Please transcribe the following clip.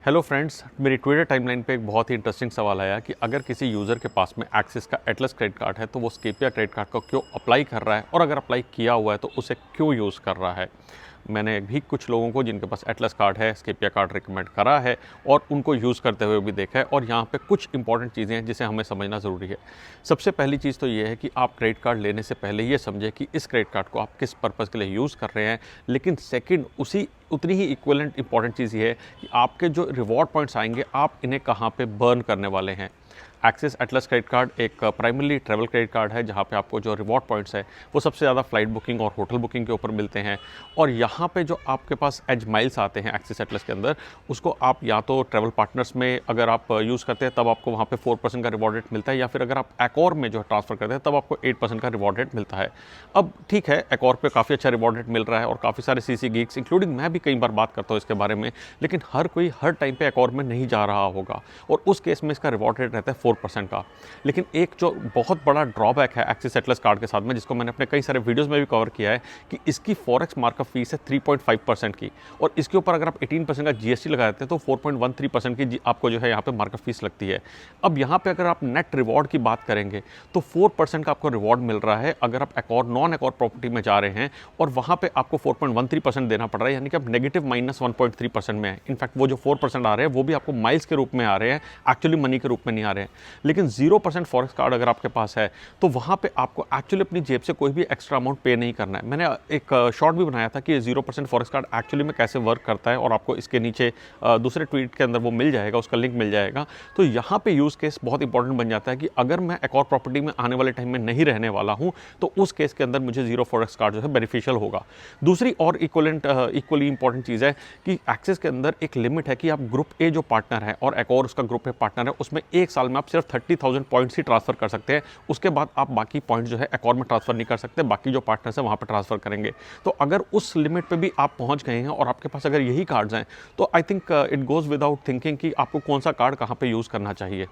Hello friends, मेरी Twitter timeline पे एक बहुत ही इंटरेस्टिंग सवाल आया कि अगर किसी यूज़र के पास में एक्सिस का एटलस क्रेडिट कार्ड है तो वो स्केपिया क्रेडिट कार्ड को क्यों अप्लाई कर रहा है, और अगर अप्लाई किया हुआ है तो उसे क्यों यूज़ कर रहा है। मैंने भी कुछ लोगों को जिनके पास एटलस कार्ड है, स्केपिया कार्ड रिकमेंड करा है और उनको यूज़ करते हुए भी देखा है, और यहाँ पे कुछ इंपॉर्टेंट चीज़ें हैं जिसे हमें समझना ज़रूरी है। सबसे पहली चीज़ तो ये है कि आप क्रेडिट कार्ड लेने से पहले ये समझें कि इस क्रेडिट कार्ड को आप किस पर्पज़ के लिए यूज़ कर रहे हैं। लेकिन सेकंड, उतनी ही इक्विवेलेंट इंपॉर्टेंट चीज़ ये है कि आपके जो रिवॉर्ड पॉइंट्स आएंगे आप इन्हें कहाँ पे बर्न करने वाले हैं। एक्सिस एटलस क्रेडिट कार्ड एक प्राइमरली ट्रैवल क्रेडिट कार्ड है जहाँ पे आपको जो रिवॉर्ड पॉइंट्स है वो सबसे ज़्यादा फ्लाइट बुकिंग और होटल बुकिंग के ऊपर मिलते हैं। और यहाँ पे जो आपके पास एज माइल्स आते हैं एक्सिस एटलस के अंदर, उसको आप या तो ट्रैवल पार्टनर्स में अगर आप यूज़ करते हैं तब आपको वहाँ पे 4% का रिवॉर्ड रेट मिलता है, या फिर अगर आप एकॉर में जो ट्रांसफ़र करते हैं तब आपको 8% का रिवॉर्ड रेट मिलता है। अब ठीक है, एकॉर पे काफ़ी अच्छा रिवॉर्ड रेट मिल रहा है और काफ़ी सारे सीसी गीक्स इंक्लूडिंग मैं भी कई बार बात करता हूँ इसके बारे में, लेकिन हर कोई हर टाइम पे एकॉर में नहीं जा रहा होगा और उस केस में इसका रिवॉर्ड रेट रहता है 4% का। लेकिन एक जो बहुत बड़ा ड्रॉबैक है एक्सिस एटलस कार्ड के साथ में, जिसको मैंने अपने कई सारे वीडियोस में भी कवर किया है, कि इसकी फॉरेक्स मार्कअप फीस है 3.5% की, और इसके ऊपर अगर आप 18% का जीएसटी लगा देते हैं तो 4.13% की आपको जो है यहाँ पे मार्कअप फीस लगती है। अब यहाँ पे अगर आप नेट रिवॉर्ड की बात करेंगे तो 4% का आपको रिवॉर्ड मिल रहा है अगर आप एकॉर नॉन एकॉर प्रॉपर्टी में जा रहे हैं, और वहाँ पे आपको 4.13% देना पड़ रहा है, यानी कि आप नेगेटिव -1.3% में है। इनफैक्ट वो जो 4% आ रहे हैं वो भी आपको माइल्स के रूप में आ रहे हैं, एक्चुअली मनी के रूप में नहीं आ रहे हैं। लेकिन 0% फॉरेक्स कार्ड अगर आपके पास है तो वहाँ पे आपको एक्चुअली अपनी जेब से कोई भी एक्स्ट्रा अमाउंट पे नहीं करना है। मैंने एक शॉर्ट भी बनाया था कि 0% फॉरेक्स कार्ड एक्चुअली में कैसे वर्क करता है, और आपको इसके नीचे दूसरे ट्वीट के अंदर वो मिल जाएगा, उसका लिंक मिल जाएगा। तो यहाँ पे यूज़ केस बहुत इंपॉर्टेंट बन जाता है कि अगर मैं एक और प्रॉपर्टी में आने वाले टाइम में नहीं रहने वाला हूँ तो उस केस के अंदर मुझे 0 फॉरेक्स कार्ड जो है बेनिफिशियल होगा। दूसरी और इक्वली इंपॉर्टेंट चीज़ है कि एक्सिस के अंदर एक लिमिट है कि आप ग्रुप ए जो पार्टनर है और एक और उसका ग्रुप ए पार्टनर है, उसमें एक साल में आप सिर्फ 30,000 पॉइंट्स ही ट्रांसफर कर सकते हैं। उसके बाद आप बाकी पॉइंट जो है एकॉर में ट्रांसफर नहीं कर सकते, बाकी जो पार्टनर्स हैं वहाँ पर ट्रांसफर करेंगे। तो अगर उस लिमिट पे भी आप पहुँच गए हैं और आपके पास अगर यही कार्ड्स हैं तो I think it goes without thinking कि आपको कौन सा कार्ड कहाँ पे यूज़ करना चाहिए।